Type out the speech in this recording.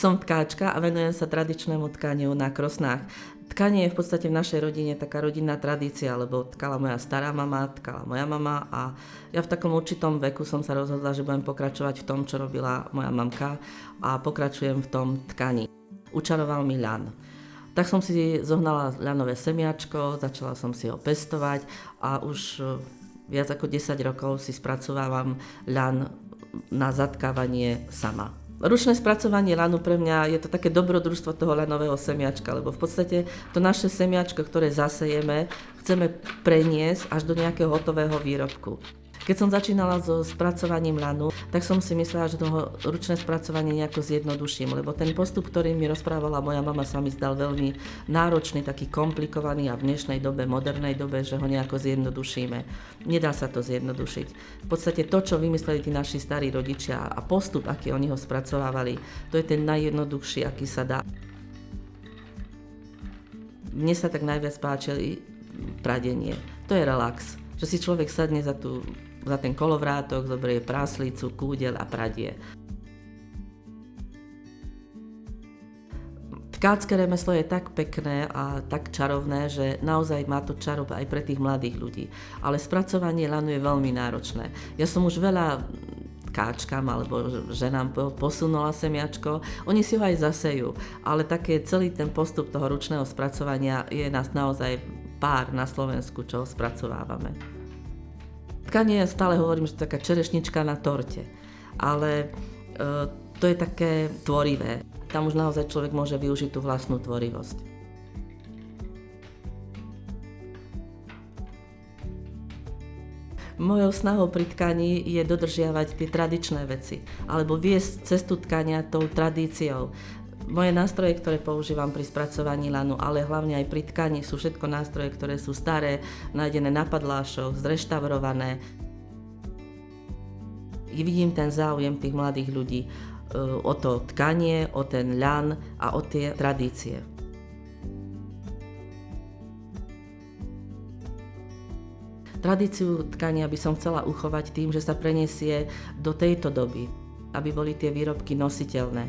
Som tkáčka a venujem sa tradičnému tkaniu na krosnách. Tkanie je v podstate v našej rodine taká rodinná tradícia, lebo tkala moja stará mama, tkala moja mama a ja v takom určitom veku som sa rozhodla, že budem pokračovať v tom, čo robila moja mamka a pokračujem v tom tkaní. Učaroval mi ľan. Tak som si zohnala ľanové semiačko, začala som si ho pestovať a už viac ako 10 rokov si spracovávam ľan na zatkávanie sama. Ručné spracovanie ľanu pre mňa je to také dobrodružstvo toho ľanového semiačka, lebo v podstate to naše semiačko, ktoré zasejeme, chceme preniesť až do nejakého hotového výrobku. Keď som začínala so spracovaním ľanu, tak som si myslela, že toho ručné spracovanie nejako zjednoduším, lebo ten postup, ktorý mi rozprávala moja mama, sa mi zdal veľmi náročný, taký komplikovaný a v dnešnej dobe, modernej dobe, že ho nejako zjednodušíme. Nedá sa to zjednodušiť. V podstate to, čo vymysleli tí naši starí rodičia a postup, aký oni ho spracovávali, to je ten najjednoduchší, aký sa dá. Mne sa tak najviac páči pradenie. To je relax, že si človek sadne za ten kolovrátok, zoberie práslicu, kúdeľ a pradie. Tkácké remeslo je tak pekné a tak čarovné, že naozaj má to čaro aj pre tých mladých ľudí. Ale spracovanie ľanu je veľmi náročné. Ja som už veľa tkáčkam alebo ženám posunula semiačko, oni si ho aj zasejú, ale také celý ten postup toho ručného spracovania je nás naozaj pár na Slovensku, čo ho spracovávame. Tkanie, ja stále hovorím, že to je taká čerešnička na torte, ale to je také tvorivé. Tam už naozaj človek môže využiť tú vlastnú tvorivosť. Mojou snahou pri tkaní je dodržiavať tie tradičné veci, alebo viesť cestu tkania tou tradíciou. Moje nástroje, ktoré používam pri spracovaní ľanu, ale hlavne aj pri tkaní, sú všetko nástroje, ktoré sú staré, nájdené na padlášoch, zreštaurované. Vidím ten záujem tých mladých ľudí o to tkanie, o ten ľan a o tie tradície. Tradíciu tkania by som chcela uchovať tým, že sa preniesie do tejto doby, aby boli tie výrobky nositeľné.